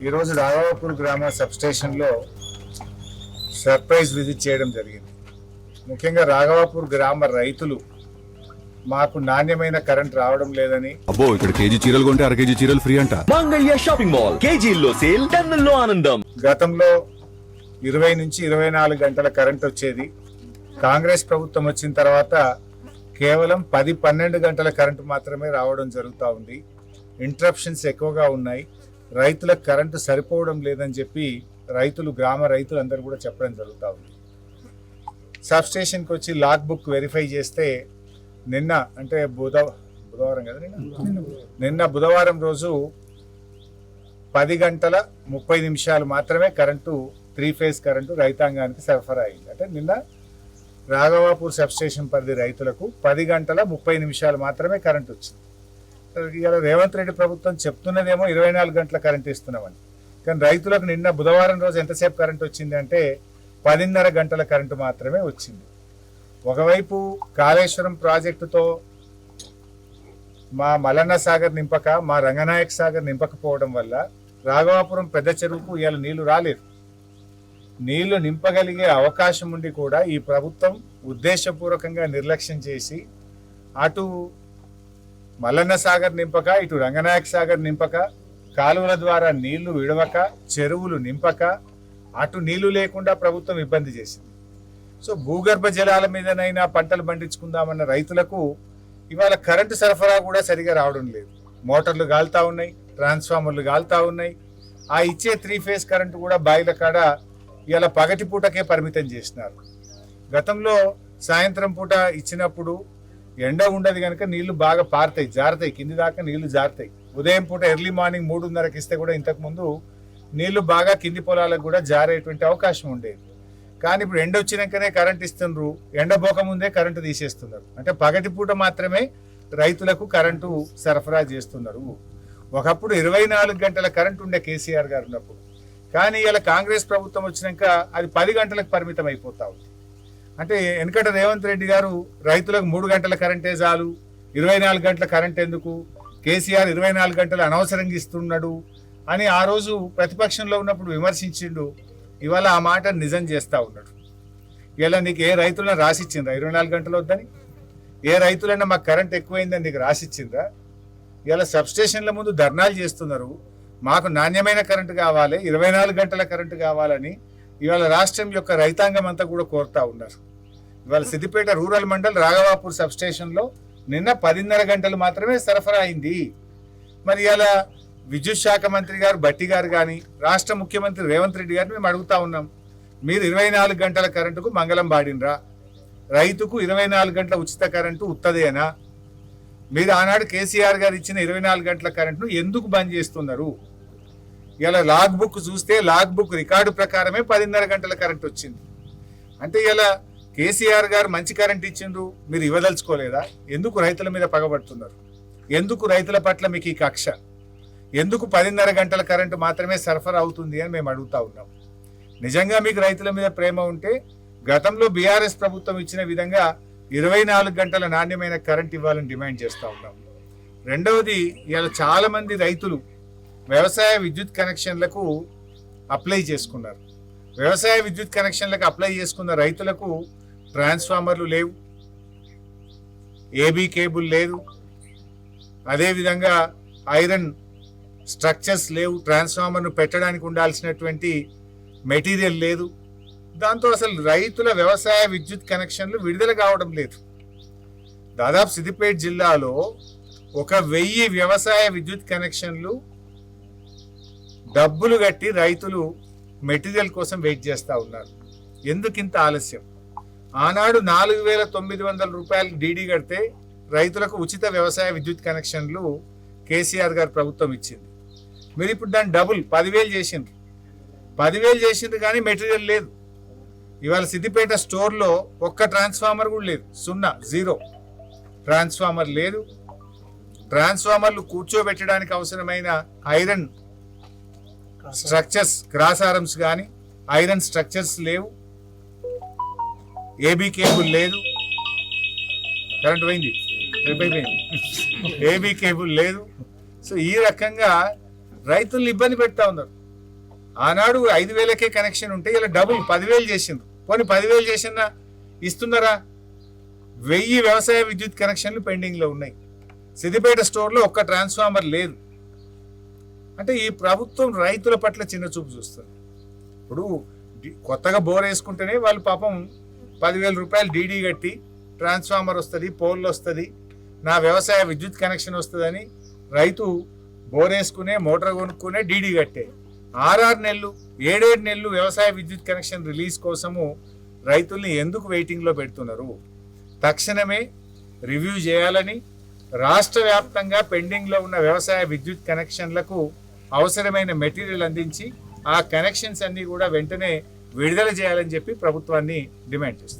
ఈరోజు రాఘవాపూర్ గ్రామ సబ్స్టేషన్లో surprise visit చేయడం జరిగింది. ముఖ్యంగా రాఘవాపూర్ గ్రామ రైతులు మాకు నాణ్యమైన కరెంట్ రావడం లేదని, అబ్బో ఇక్కడ కేజీ చీరలు కొంటే అర కేజీ చీరలు ఫ్రీ అంట. మంగళ్య షాపింగ్ మాల్, కేజీల్లో సేల్, టన్నుల్లో ఆనందం. గతంలో 20 నుంచి 24 గంటల కరెంట్ వచ్చేది. కాంగ్రెస్ ప్రభుత్వం వచ్చిన తర్వాత కేవలం 10-12 గంటల కరెంటు మాత్రమే రావడం జరుగుతూ ఉంది. ఇంటరప్షన్స్ ఎక్కువగా ఉన్నాయి. రైతులకు కరెంటు సరిపోవడం లేదని చెప్పి గ్రామ రైతులు అందరూ కూడా చెప్పడం జరుగుతూ ఉంది. సబ్స్టేషన్కి వచ్చి లాగ్ బుక్ వెరిఫై చేస్తే నిన్న అంటే బుధవారం కదా, నిన్న బుధవారం రోజు 10 గంటల 30 నిమిషాలు మాత్రమే కరెంటు 3 ఫేజ్ కరెంటు రైతాంగానికి సరఫరా అయింది. అంటే నిన్న రాఘవాపూర్ సబ్స్టేషన్ పరిధి రైతులకు 10 గంటల 30 నిమిషాలు మాత్రమే కరెంట్ వచ్చింది. ఇవాళ రేవంత్ రెడ్డి ప్రభుత్వం చెప్తున్నదేమో 24 గంటల కరెంట్ ఇస్తున్నామని, కానీ రైతులకు నిన్న బుధవారం రోజు ఎంతసేపు కరెంట్ వచ్చింది అంటే 10:30 గంటల కరెంటు మాత్రమే వచ్చింది. ఒకవైపు కాళేశ్వరం ప్రాజెక్టుతో మా మల్లన్న సాగర్ నింపక, మా రంగనాయక సాగర్ నింపకపోవడం వల్ల రాఘవాపురం పెద్ద చెరువుకు ఇవాళ నీళ్లు రాలేదు. నీళ్లు నింపగలిగే అవకాశం ఉండి కూడా ఈ ప్రభుత్వం ఉద్దేశపూర్వకంగా నిర్లక్ష్యం చేసి అటు మల్లన్న సాగర్ నింపక, ఇటు రంగనాయక సాగర్ నింపక, కాలువల ద్వారా నీళ్లు విడవక, చెరువులు నింపక, అటు నీళ్లు లేకుండా ప్రభుత్వం ఇబ్బంది చేసింది. సో భూగర్భ జలాల మీదనైనా పంటలు పండించుకుందామన్న రైతులకు ఇవాళ కరెంటు సరఫరా కూడా సరిగా రావడం లేదు. మోటార్లు గాలుతా ఉన్నాయి, ట్రాన్స్ఫార్మర్లు గాలుతా ఉన్నాయి. ఆ ఇచ్చే 3 ఫేజ్ కరెంటు కూడా బాయిల కాడ ఇవాళ పగటి పూటకే పరిమితం చేసినారు. గతంలో సాయంత్రం పూట ఇచ్చినప్పుడు ఎండ ఉండదు కనుక నీళ్లు బాగా పారుతాయి, జారుతాయి, కింది దాకా నీళ్లు జారుతాయి. ఉదయం పూట ఎర్లీ మార్నింగ్ 3:30కి ఇస్తే కూడా ఇంతకుముందు నీళ్లు బాగా కింది పొలాలకు కూడా జారేటువంటి అవకాశం ఉండేది. కానీ ఇప్పుడు ఎండ వచ్చినాకనే కరెంట్ ఇస్తున్నారు, ఎండబోక ముందే కరెంటు తీసేస్తున్నారు. అంటే పగటి పూట మాత్రమే రైతులకు కరెంటు సరఫరా చేస్తున్నారు. ఒకప్పుడు 24 గంటల కరెంటు ఉండే కేసీఆర్ గారు ఉన్నప్పుడు, కానీ ఇలా కాంగ్రెస్ ప్రభుత్వం వచ్చినాక అది 10 గంటలకు పరిమితం అయిపోతా ఉంది. అంటే వెనకట రేవంత్ రెడ్డి గారు రైతులకు 3 గంటల కరెంటే చాలు, 24 గంటల కరెంట్ ఎందుకు, కేసీఆర్ 24 గంటలు అనవసరంగా ఇస్తున్నాడు అని ఆ రోజు ప్రతిపక్షంలో ఉన్నప్పుడు విమర్శించిండు. ఇవాళ ఆ మాట నిజం చేస్తూ ఉన్నాడు. ఇలా నీకు ఏ రైతులను రాసిచ్చిండ్రా 24 గంటలు వద్దని? ఏ రైతులన్నా మాకు కరెంట్ ఎక్కువైందని నీకు రాసిచ్చిండ్రా? ఇలా సబ్స్టేషన్ల ముందు ధర్నాలు చేస్తున్నారు. మాకు నాణ్యమైన కరెంటు కావాలి, 24 గంటల కరెంటు కావాలని ఇవాళ రాష్ట్రం యొక్క రైతాంగం అంతా కూడా కోరుతా ఉన్నారు. ఇవాళ సిద్దిపేట రూరల్ మండల్ రాఘవాపూర్ సబ్స్టేషన్లో నిన్న 10:30 గంటలు మాత్రమే సరఫరా అయింది. మరి ఇలా విద్యుత్ శాఖ మంత్రి గారు బట్టి గారు కానీ, రాష్ట్ర ముఖ్యమంత్రి రేవంత్ రెడ్డి గారిని మేము అడుగుతా ఉన్నాం, మీరు 24 గంటల కరెంటుకు మంగళం పాడినరా? రైతుకు 24 గంటల ఉచిత కరెంటు ఉత్తదేనా? మీరు ఆనాడు కేసీఆర్ గారు ఇచ్చిన 24 గంటల కరెంటును ఎందుకు బంద్ చేస్తున్నారు? ఇలా లాగ్ బుక్ చూస్తే లాగ్ బుక్ రికార్డు ప్రకారమే 10:30 గంటల కరెంట్ వచ్చింది. అంటే ఇలా కేసీఆర్ గారు మంచి కరెంట్ ఇచ్చిండ్రు, మీరు ఇవ్వదలుచుకోలేదా? ఎందుకు రైతుల మీద పగబడుతున్నారు? ఎందుకు రైతుల పట్ల మీకు ఈ కక్ష? ఎందుకు 10:30 గంటల కరెంటు మాత్రమే సరఫరా అవుతుంది అని మేము అడుగుతా ఉన్నాం. నిజంగా మీకు రైతుల మీద ప్రేమ ఉంటే గతంలో బీఆర్ఎస్ ప్రభుత్వం ఇచ్చిన విధంగా 24 గంటల నాణ్యమైన కరెంట్ ఇవ్వాలని డిమాండ్ చేస్తూ ఉన్నాం. రెండవది, ఇలా చాలా మంది రైతులు వ్యవసాయ విద్యుత్ కనెక్షన్లకు అప్లై చేసుకున్నారు. వ్యవసాయ విద్యుత్ కనెక్షన్లకు అప్లై చేసుకున్న రైతులకు ట్రాన్స్ఫార్మర్లు లేవు, ఏబీ కేబుల్ లేదు, అదేవిధంగా ఐరన్ స్ట్రక్చర్స్ లేవు, ట్రాన్స్ఫార్మర్ను పెట్టడానికి ఉండాల్సినటువంటి మెటీరియల్ లేదు. దాంతో అసలు రైతుల వ్యవసాయ విద్యుత్ కనెక్షన్లు విడుదల కావడం లేదు. దాదాపు సిద్దిపేట జిల్లాలో 1000 వ్యవసాయ విద్యుత్ కనెక్షన్లు డబ్బులు కట్టి రైతులు మెటీరియల్ కోసం వెయిట్ చేస్తూ ఉన్నారు. ఎందుకు ఇంత ఆలస్యం? ఆనాడు 4,900 రూపాయలు డీడీ కడితే రైతులకు ఉచిత వ్యవసాయ విద్యుత్ కనెక్షన్లు కేసీఆర్ గారు ప్రభుత్వం ఇచ్చింది. మీరు ఇప్పుడు దాన్ని డబుల్ 10,000 చేసిండ్రు. 10,000 చేసిండ్రు కానీ మెటీరియల్ లేదు. ఇవాళ సిద్దిపేట స్టోర్లో ఒక్క ట్రాన్స్ఫార్మర్ కూడా లేదు, 0 ట్రాన్స్ఫార్మర్ లేదు. ట్రాన్స్ఫార్మర్లు కూర్చోబెట్టడానికి అవసరమైన ఐరన్ స్ట్రక్చర్స్, క్రాస్ ఆర్మ్స్ కానీ ఐరన్ స్ట్రక్చర్స్ లేవు, ఏబీ కేబుల్ లేదు, కరెంట్ పోయింది, ఏబీ కేబుల్ లేదు. సో ఈ రకంగా రైతుల్ని ఇబ్బంది పెడతా ఉన్నారు. ఆనాడు 5,000కే కనెక్షన్ ఉంటే ఇలా డబుల్ 10,000 చేసిండ్రు. పోనీ 10,000 చేసిన ఇస్తున్నారా? 1000 వ్యవసాయ విద్యుత్ కనెక్షన్లు పెండింగ్లో ఉన్నాయి. సిద్దిపేట స్టోర్లో ఒక్క ట్రాన్స్ఫార్మర్ లేదు. అంటే ఈ ప్రభుత్వం రైతుల పట్ల చిన్న చూపు చూస్తుంది. ఇప్పుడు కొత్తగా బోర్ వేసుకుంటేనే వాళ్ళు పాపం 10,000 రూపాయలు డీడీ కట్టి ట్రాన్స్ఫార్మర్ వస్తుంది, పోల్ వస్తుంది, నా వ్యవసాయ విద్యుత్ కనెక్షన్ వస్తుందని రైతు బోర్ వేసుకునే మోటార్ కొనుక్కునే డీడీ కట్టే 6 నెలలు 7 నెలలు వ్యవసాయ విద్యుత్ కనెక్షన్ రిలీజ్ కోసము రైతుల్ని ఎందుకు వెయిటింగ్లో పెడుతున్నారు? తక్షణమే రివ్యూ చేయాలని, రాష్ట్ర వ్యాప్తంగా పెండింగ్లో ఉన్న వ్యవసాయ విద్యుత్ కనెక్షన్లకు అవసరమైన మెటీరియల్ అందించి ఆ కనెక్షన్స్ అన్నీ కూడా వెంటనే విడుదల చేయాలని చెప్పి ప్రభుత్వాన్ని డిమాండ్ చేస్తుంది.